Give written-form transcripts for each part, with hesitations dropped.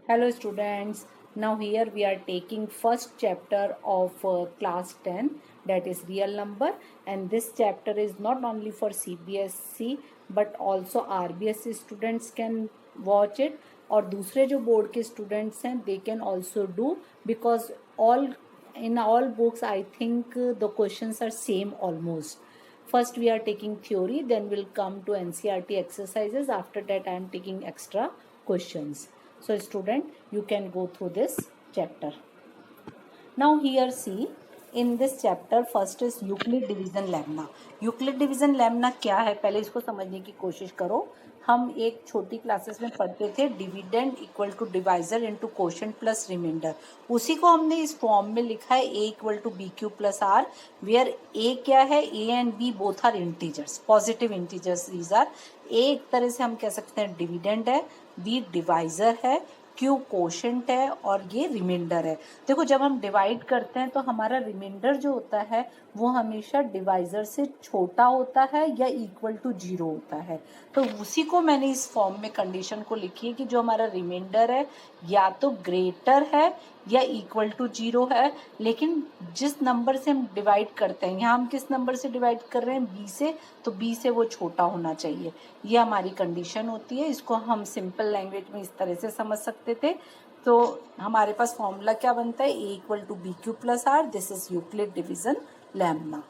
Hello students, now here we are taking first chapter of class 10, that is real number, and this chapter is not only for CBSC but also RBSC students can watch it और दूसरे जो board के students हैं they can also do because all books I think the questions are same almost. First we are taking theory, then we'll come to NCERT exercises. After that I am taking extra questions. So student, you can go through this chapter. Now here see, in this chapter first is Euclid division Lemna. Euclid division Lemna क्या है पहले इसको समझने की कोशिश करो. हम एक छोटी क्लासेस में पढ़ते थे dividend equal to divisor into quotient plus remainder. उसी को हमने इस फॉर्म में लिखा है A equal to B Q plus R, where A क्या है, A and B both are integers, positive integers. These are A एक तरह से हम कह सकते हैं डिविडेंड है, बी डिवाइजर है, क्यू कोशेंट है और ये रिमाइंडर है. देखो जब हम डिवाइड करते हैं तो हमारा रिमाइंडर जो होता है वो हमेशा डिवाइजर से छोटा होता है या इक्वल टू 0 होता है. तो उसी को मैंने इस फॉर्म में कंडीशन को लिखी है कि जो हमारा रिमाइंडर है या तो ग्रेटर है या इक्वल टू 0 है, लेकिन जिस नंबर से हम डिवाइड करते हैं, यहाँ हम किस नंबर से डिवाइड कर रहे हैं, बी से, तो बी से वो छोटा होना चाहिए. ये हमारी कंडीशन होती है. इसको हम सिंपल लैंग्वेज में इस तरह से समझ सकते थे. तो हमारे पास फॉर्मूला क्या बनता है, A equal to B Q plus R. This is Euclid division lemma.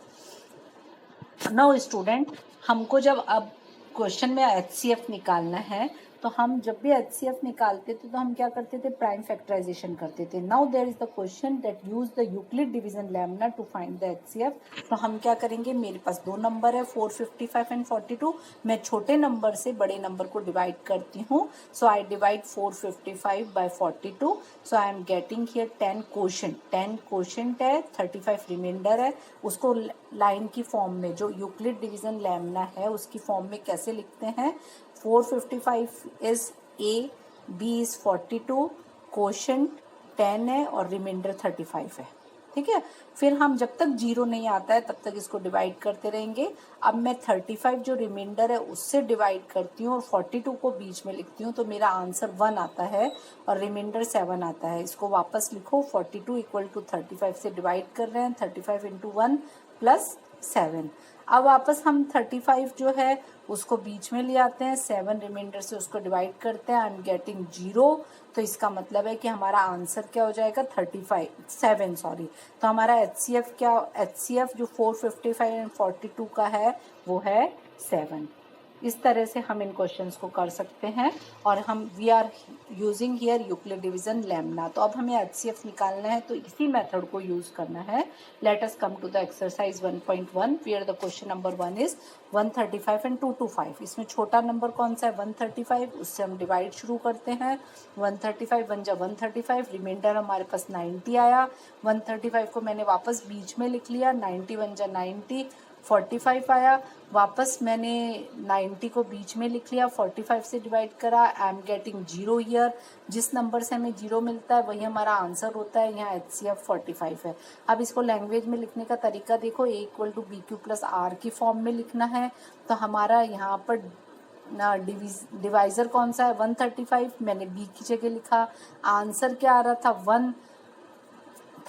Now student, हमको जब अब क्वेश्चन में HCF निकालना है तो हम जब भी HCF निकालते थे तो हम क्या करते थे, प्राइम फैक्टराइजेशन करते थे. Now there is the question that use the Euclid division lemma to find the HCF. तो हम क्या करेंगे, मेरे पास दो नंबर है 455 एंड 42. मैं छोटे नंबर से बड़े नंबर को डिवाइड करती हूँ. So I divide 455 by 42. So I am getting here 10 quotient. 10 quotient है, 35 रिमाइंडर है. उसको लाइन की फॉर्म में जो यूक्लिड डिवीजन लेमना है उसकी फॉर्म में कैसे लिखते हैं, 455 is A, B is 42, quotient 10 है और रिमाइंडर 35 है. ठीक है. फिर हम जब तक 0 नहीं आता है तब तक इसको डिवाइड करते रहेंगे. अब मैं 35 जो रिमाइंडर है उससे डिवाइड करती हूँ और 42 को बीच में लिखती हूँ, तो मेरा आंसर 1 आता है और रिमाइंडर 7 आता है. इसको वापस लिखो, 42 इक्वल टू 35 से डिवाइड कर रहे हैं, 35 इंटू 1 प्लस 7. अब वापस हम 35 जो है उसको बीच में ले आते हैं, 7 रिमाइंडर से उसको डिवाइड करते हैं. आई एम गेटिंग 0. तो इसका मतलब है कि हमारा आंसर क्या हो जाएगा, 7 सॉरी. तो हमारा HCF जो 455 एंड 42 का है वो है 7. इस तरह से हम इन क्वेश्चंस को कर सकते हैं और हम we are using here Euclid division lemma. तो अब हमें HCF निकालना है तो इसी मेथड को यूज करना है. Let us come to the exercise 1.1 where the question number 1 is 135 and 225. इसमें छोटा नंबर कौन सा है, 135. उससे हम डिवाइड शुरू करते हैं. 135 1 जा 135, रिमाइंडर हमारे पास 90 आया. 135 को मैंने वापस बीच में लिख लिया, 90 1 जा 90, 45 आया. वापस मैंने 90 को बीच में लिख लिया, 45 से डिवाइड करा. आई एम गेटिंग 0 ईयर. जिस नंबर से हमें 0 मिलता है वही हमारा आंसर होता है. यहाँ HCF 45 है. अब इसको लैंग्वेज में लिखने का तरीका देखो, A equal to B Q plus R की फॉर्म में लिखना है. तो हमारा यहाँ पर डिवाइजर कौन सा है, 135. मैंने बी की जगह लिखा. आंसर क्या आ रहा था,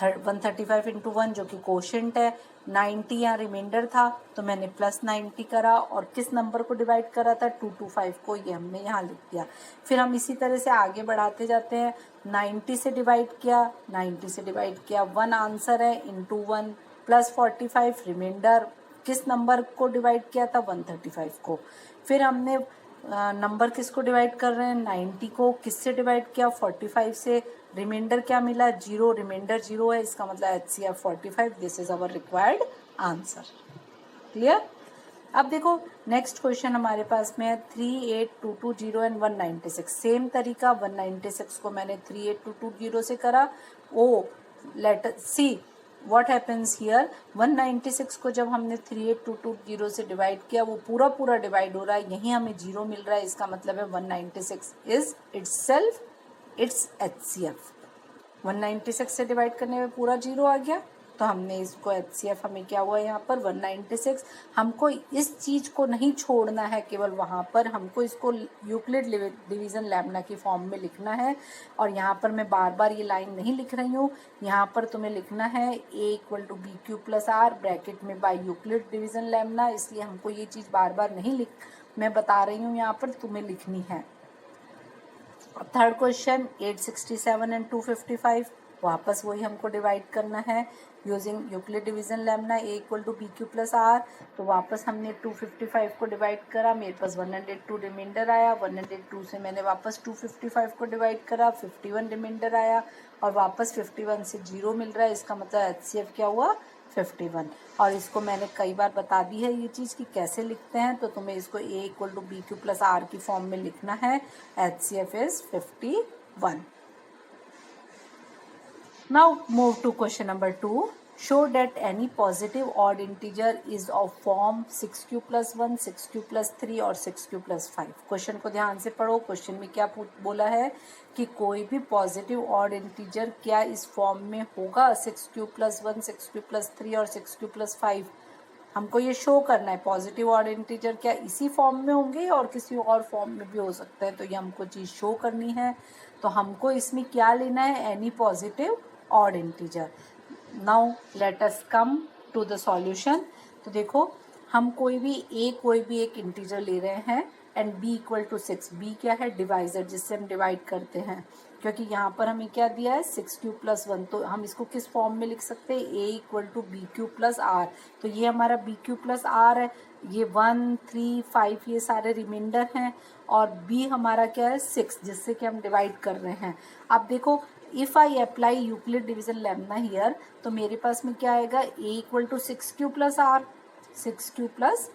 135 इंटू 1 जो कि क्वोशंट है. 90 यहाँ रिमाइंडर था तो मैंने प्लस 90 करा और किस नंबर को डिवाइड करा था, 225 को. ये हमने यहाँ लिख दिया. फिर हम इसी तरह से आगे बढ़ाते जाते हैं. 90 से डिवाइड किया, 90 से डिवाइड किया, 1 आंसर है, इंटू 1 प्लस 45 रिमाइंडर. किस नंबर को डिवाइड किया था, 135 को. फिर हमने नंबर किसको डिवाइड कर रहे हैं, 90 को. किससे डिवाइड किया, 45 से. रिमाइंडर क्या मिला, 0. रिमाइंडर 0 है, इसका मतलब HCF 45. This is our required answer. Clear. अब देखो नेक्स्ट क्वेश्चन हमारे पास में है 38220 एंड 196. सेम तरीका, 196 को मैंने 38220 से करा. Oh let see what happens here. 196 को जब हमने 38220 से डिवाइड किया वो पूरा डिवाइड हो रहा है, यहीं हमें 0 मिल रहा है. इसका मतलब है 196 इज इट्स HCF. 196 से डिवाइड करने में पूरा 0 आ गया. तो हमने इसको HCF हमें क्या हुआ यहाँ पर 196। हमको इस चीज़ को नहीं छोड़ना है केवल वहाँ पर, हमको इसको यूक्लिड डिवीज़न लैम्ब्डा की फॉर्म में लिखना है। और यहाँ पर मैं बार बार ये लाइन नहीं लिख रही हूँ, यहाँ पर तुम्हें लिखना है A = BQ + R ब्रैकेट में बाय यूक्लिड डिवीज़न लैम्ब्डा, इसलिए हमको ये चीज़ बार बार नहीं मैं बता रही हूँ, यहाँ पर तुम्हें लिखनी है। थर्ड क्वेश्चन 867 एंड 255, वापस वही हमको डिवाइड करना है using Euclid division lambda A = BQ + R। तो वापस हमने 255 को डिवाइड करा, मेरे पास 102 रिमाइंडर आया, 102 से मैंने वापस 255 को डिवाइड करा, 51 रिमाइंडर आया और वापस 51 से 0 मिल रहा है, इसका मतलब HCF क्या हुआ 51। और इसको मैंने कई बार बता दी है ये चीज़ कि कैसे लिखते हैं, तो तुम्हें इसको A = BQ + R की फॉर्म में लिखना है। HCF is 51। Now move to question number 2. Show that any positive odd integer is of form 6q + 1, 6q + 3 और 6q + 5। क्वेश्चन को ध्यान से पढ़ो। क्वेश्चन में क्या बोला है कि कोई भी पॉजिटिव ऑड इंटीजर क्या इस फॉर्म में होगा 6q + 1, 6q + 3 और 6q + 5। हमको ये शो करना है पॉजिटिव ऑड इंटीजर क्या इसी फॉर्म में होंगे और किसी और फॉर्म में भी हो सकता है, तो ये हमको चीज़ शो करनी है। तो हमको इसमें क्या लेना है, any positive odd integer. Now let us come to the solution. तो देखो हम कोई भी एक इंटीजर ले रहे हैं एंड b = 6। b क्या है, डिवाइजर, जिससे हम डिवाइड करते हैं, क्योंकि यहाँ पर हमें क्या दिया है 6q + 1, तो हम इसको किस फॉर्म में लिख सकते हैं A = BQ + R। तो ये हमारा BQ + R है, ये 1, 3, 5 ये सारे रिमाइंडर हैं और b हमारा क्या है 6, जिससे कि हम डिवाइड कर रहे हैं। अब देखो if I apply Euclid division lambda here, तो मेरे पास में क्या आएगा A = 6q + R, 6q +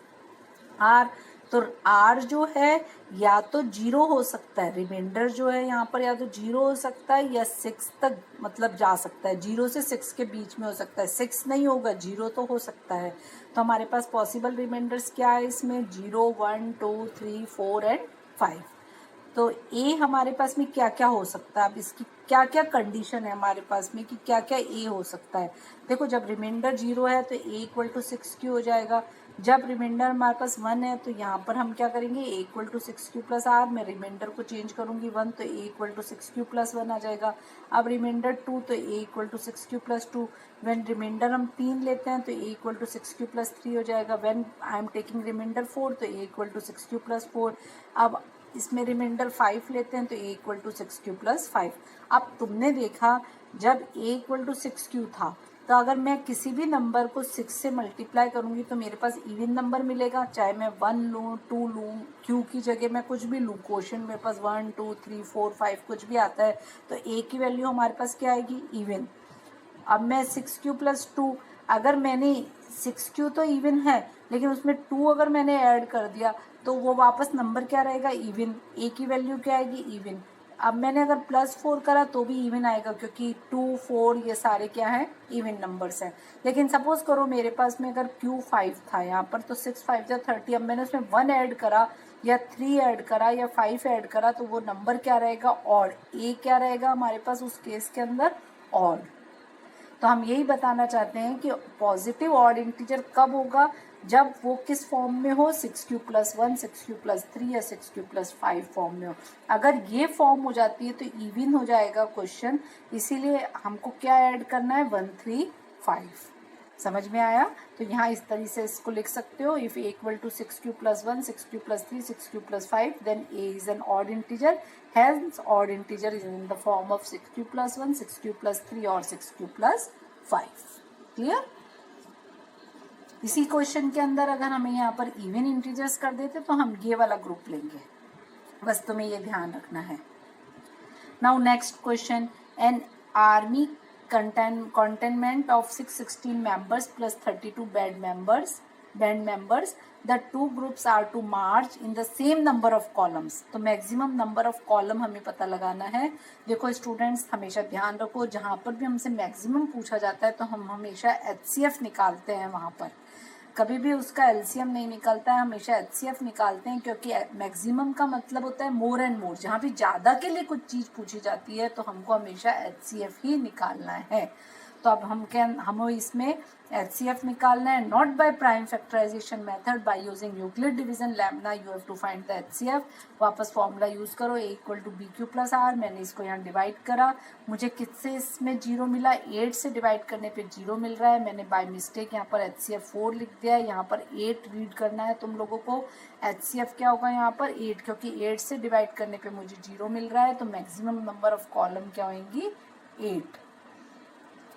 R। तो R जो है या तो 0 हो सकता है, रिमाइंडर जो है यहाँ पर या तो 0 हो सकता है या 6 तक मतलब जा सकता है, 0 से 6 के बीच में हो सकता है, 6 नहीं होगा 0 तो हो सकता है। तो हमारे पास पॉसिबल रिमाइंडर्स क्या है इसमें 0, 1, 2, 3, 4 एंड 5। तो ए हमारे पास में क्या क्या हो सकता है, अब इसकी क्या क्या कंडीशन है हमारे पास में कि क्या क्या ए हो सकता है। देखो जब रिमाइंडर 0 है तो A = 6q हो जाएगा, जब रिमाइंडर हमारे पास 1 है तो यहाँ पर हम क्या करेंगे A = 6q + R, मैं रिमाइंडर को चेंज करूँगी 1 तो A = 6q + 1 आ जाएगा। अब रिमाइंडर 2 तो A = 6q + 2। व्हेन रिमाइंडर हम 3 लेते हैं तो A = 6q + 3 हो जाएगा। When I am taking remainder 4 तो A = 6q + 4। अब इसमें रिमाइंडर 5 लेते हैं तो A = 6q + 5। अब तुमने देखा जब A = 6q था, तो अगर मैं किसी भी नंबर को 6 से मल्टीप्लाई करूँगी तो मेरे पास इवन नंबर मिलेगा, चाहे मैं 1 लूँ 2 लूँ, q की जगह मैं कुछ भी लूँ, क्वोशंट मेरे पास 1 2 3 4 5 कुछ भी आता है, तो A की वैल्यू हमारे पास क्या आएगी इवन। अब मैं 6q + 2, अगर मैंने 6q तो इवन है लेकिन उसमें 2 अगर मैंने ऐड कर दिया तो वो वापस नंबर क्या रहेगा इवन, A की वैल्यू क्या आएगी इवन। अब मैंने अगर +4 करा तो भी इवन आएगा क्योंकि 2 4 ये सारे क्या हैं इवन नंबर्स हैं। लेकिन सपोज करो मेरे पास में अगर Q5 था यहाँ पर, तो 6 5 30, अब मैंने उसमें 1 ऐड करा या 3 ऐड करा या 5 ऐड करा तो वो नंबर क्या रहेगा ऑड। A क्या रहेगा हमारे पास उस केस के अंदर ऑड। तो हम यही बताना चाहते हैं कि पॉजिटिव ऑड इंटीजर कब होगा, जब वो किस फॉर्म में हो 6q + 1, 6q + 3 या 6q + 5 फॉर्म में हो। अगर ये फॉर्म हो जाती है तो इवन हो जाएगा क्वेश्चन, इसीलिए हमको क्या ऐड करना है 1 3 5। समझ में आया? तो यहाँ इस तरीके से इसको लिख सकते हो, if A = 6q + 1, 6q + 3, 6q + 5 then A is an odd integer, hence odd integer is in the form of 6q + 1, 6q + 3 और 6q + 5। क्लियर? इसी क्वेश्चन के अंदर अगर हमें यहाँ पर इवन इंटीजर्स कर देते तो हम ये वाला ग्रुप लेंगे, बस तुम्हें ये ध्यान रखना है। Now next question, an army containment of 616 members plus 32 band members, the two groups are to march in the same number of columns। तो मैक्सिमम नंबर ऑफ कॉलम हमें पता लगाना है। देखो स्टूडेंट्स हमेशा ध्यान रखो, जहाँ पर भी हमसे मैक्सिमम पूछा जाता है तो हम हमेशा HCF निकालते हैं, वहाँ पर कभी भी उसका LCM नहीं निकलता है, हमेशा HCF निकालते हैं, क्योंकि मैक्सिमम का मतलब होता है मोर एंड मोर। जहाँ भी ज़्यादा के लिए कुछ चीज़ पूछी जाती है तो हमको हमेशा HCF ही निकालना है। तो अब हमें इसमें HCF निकालना है, not by prime factorisation method, by using Euclid division lemma you have to find the HCF। वापस फॉर्मूला यूज करो, A equal to BQ plus R। मैंने इसको यहाँ डिवाइड करा, मुझे किससे इसमें 0 मिला, 8 से डिवाइड करने पे 0 मिल रहा है। मैंने बाय मिस्टेक यहाँ पर HCF 4 लिख दिया है, यहाँ पर 8 रीड करना है तुम लोगों को। HCF क्या होगा यहाँ पर 8, क्योंकि 8 से डिवाइड करने पे मुझे 0 मिल रहा है, तो मैक्सिमम नंबर ऑफ कॉलम क्या होंगी 8।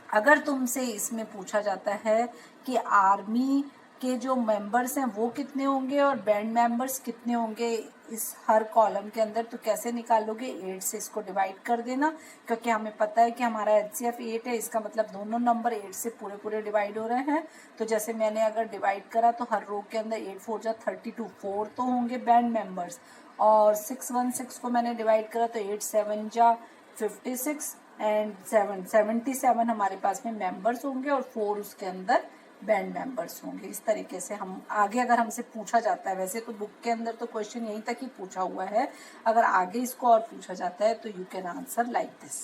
अगर तुमसे इसमें पूछा जाता है कि आर्मी के जो मेंबर्स हैं वो कितने होंगे और बैंड मेंबर्स कितने होंगे इस हर कॉलम के अंदर, तो कैसे निकालोगे, 8 से इसको डिवाइड कर देना, क्योंकि हमें पता है कि हमारा HCF 8 है, इसका मतलब दोनों नंबर 8 से पूरे पूरे डिवाइड हो रहे हैं। तो जैसे मैंने अगर डिवाइड करा तो हर रो के अंदर 8 4 जा 32, 4 तो होंगे बैंड मेंबर्स, और 6 1 6 को मैंने डिवाइड करा तो 8 7 जा 56 एंड 77 हमारे पास में मेंबर्स होंगे और 4 उसके अंदर बैंड मेंबर्स होंगे। इस तरीके से हम आगे अगर हमसे पूछा जाता है, वैसे तो बुक के अंदर तो क्वेश्चन यहीं तक ही पूछा हुआ है, अगर आगे इसको और पूछा जाता है तो you can answer like this.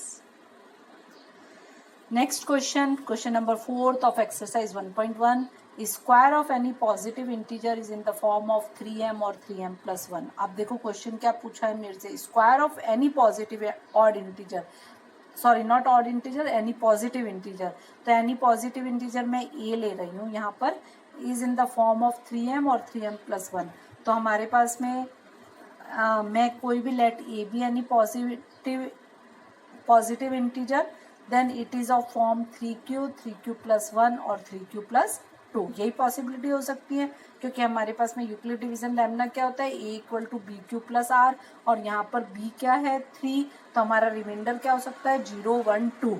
Next question, question number 4 of exercise 1.1, square of any positive integer is in the form of 3m और 3m प्लस 1। अब देखो क्वेश्चन क्या पूछा है मेरे से, square of any positive odd integer, sorry not odd integer, any positive integer. तो any positive integer मैं ए ले रही हूँ यहाँ पर, is in the form of 3m और 3m प्लस 1। तो हमारे पास में मैं कोई भी let A B any positive integer, then it is of form 3q plus 1 और 3q प्लस 2। यही पॉसिबिलिटी हो सकती है, क्योंकि हमारे पास में यूक्लिड डिवीजन लैम्बडा क्या होता है, A equal to BQ plus R, और यहाँ पर B क्या है 3, तो हमारा रिमाइंडर क्या हो सकता है 0 1 2,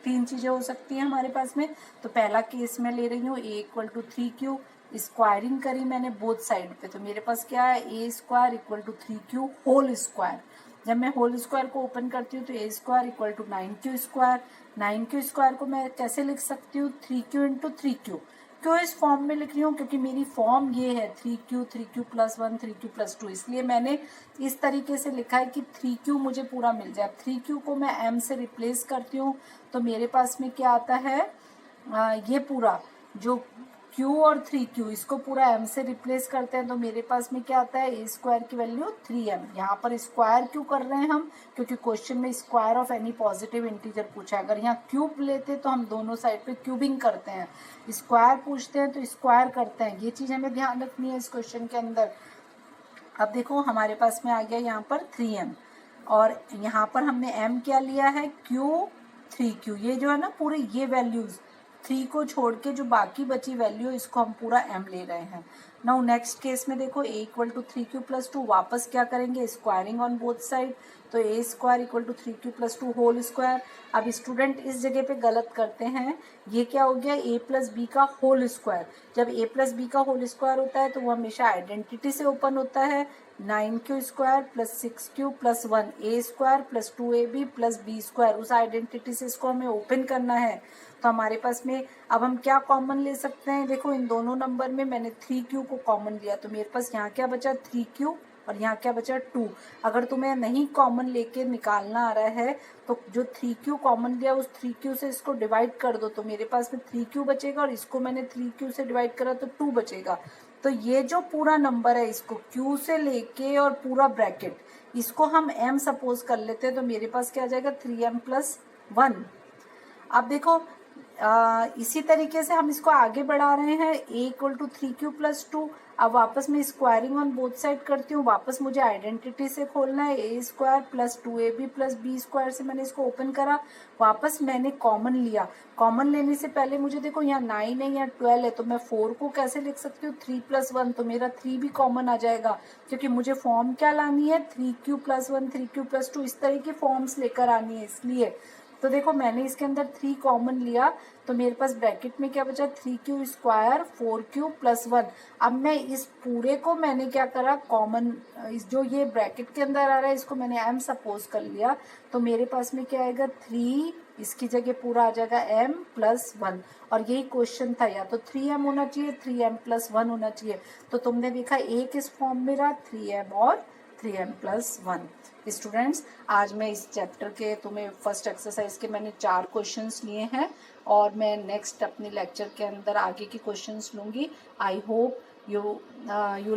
3 चीज़ें हो सकती हैं हमारे पास में। तो पहला केस मैं ले रही हूँ A equal to 3q, squaring करी मैंने बोथ साइड पे, तो मेरे पास क्या है A square equal to 3q whole square. जब मैं होल स्क्वायर को ओपन करती हूँ तो A square equal to 9q square. 9q square को मैं कैसे लिख सकती हूँ, 3q इंटू 3q। क्यों इस फॉर्म में लिख रही हूँ, क्योंकि मेरी फॉर्म ये है 3q प्लस 1 3q प्लस 2, इसलिए मैंने इस तरीके से लिखा है कि 3q मुझे पूरा मिल जाए। 3q को मैं m से रिप्लेस करती हूँ तो मेरे पास में क्या आता है, ये पूरा जो q और 3q इसको पूरा m से रिप्लेस करते हैं तो मेरे पास में क्या आता है, a स्क्वायर की वैल्यू 3m। यहाँ पर स्क्वायर क्यों कर रहे हैं हम, क्योंकि क्वेश्चन में square of any positive integer पूछा है। अगर यहाँ क्यूब लेते तो हम दोनों साइड पे क्यूबिंग करते हैं, स्क्वायर पूछते हैं तो स्क्वायर करते हैं, ये चीज़ हमें ध्यान रखनी है इस क्वेश्चन के अंदर। अब देखो हमारे पास में आ गया यहाँ पर 3m, और यहाँ पर हमने m क्या लिया है, q 3q, ये जो है ना पूरे ये वैल्यूज 3 को छोड़ के जो बाकी बची वैल्यू इसको हम पूरा m ले रहे हैं। नाउ नेक्स्ट केस में देखो a equal to 3q plus 2, वापस क्या करेंगे स्क्वायरिंग ऑन बोथ साइड, तो a square equal to 3q plus 2 whole square. अब स्टूडेंट इस जगह पे गलत करते हैं, ये क्या हो गया a प्लस बी का होल स्क्वायर। जब a प्लस बी का होल स्क्वायर होता है तो वो हमेशा आइडेंटिटी से ओपन होता है, 9q square plus 6q plus 1 a square plus 2ab plus b square, उस आइडेंटिटी से इसको हमें ओपन करना है। तो हमारे पास में अब हम क्या कॉमन ले सकते हैं, देखो इन दोनों नंबर में मैंने 3q को कॉमन लिया तो मेरे पास यहाँ क्या बचा 3q और यहाँ क्या बचा 2। अगर तुम्हें नहीं कॉमन लेके निकालना आ रहा है तो जो 3q कॉमन लिया उस 3q से इसको डिवाइड कर दो, तो मेरे पास में 3q बचेगा और इसको मैंने 3q से डिवाइड करा तो 2 बचेगा। तो ये जो पूरा नंबर है इसको q से लेके और पूरा ब्रैकेट इसको हम m सपोज कर लेते हैं, तो मेरे पास क्या आ जाएगा 3m प्लस 1। अब देखो इसी तरीके से हम इसको आगे बढ़ा रहे हैं, a equal to 3q plus 2। अब वापस मैं स्क्वायरिंग ऑन बोथ साइड करती हूँ, वापस मुझे आइडेंटिटी से खोलना है, a square plus 2ab plus b square से मैंने इसको ओपन करा, वापस मैंने कॉमन लिया। कॉमन लेने से पहले मुझे देखो यहाँ 9 है, यहाँ 12 है, तो मैं 4 को कैसे लिख सकती हूँ 3 प्लस 1, तो मेरा 3 भी कॉमन आ जाएगा, क्योंकि मुझे फॉर्म क्या लानी है 3q प्लस 1 3q प्लस 2 इस तरह की फॉर्म्स लेकर आनी है। इसलिए तो देखो मैंने इसके अंदर 3 कॉमन लिया तो मेरे पास ब्रैकेट में क्या बचा 3q स्क्वायर 4q प्लस 1। अब मैं इस पूरे को मैंने क्या करा कॉमन, इस जो ये ब्रैकेट के अंदर आ रहा है इसको मैंने m सपोज कर लिया, तो मेरे पास में क्या आएगा 3, इसकी जगह पूरा आ जाएगा m प्लस 1। और यही क्वेश्चन था, या तो 3m होना चाहिए 3m प्लस 1 होना चाहिए। तो तुमने देखा a किस फॉर्म में रहा 3m और 3n+1। स्टूडेंट्स, आज मैं इस चैप्टर के तुम्हें फर्स्ट एक्सरसाइज के मैंने 4 क्वेश्चंस लिए हैं और मैं नेक्स्ट अपने लेक्चर के अंदर आगे की क्वेश्चंस लूँगी। I hope you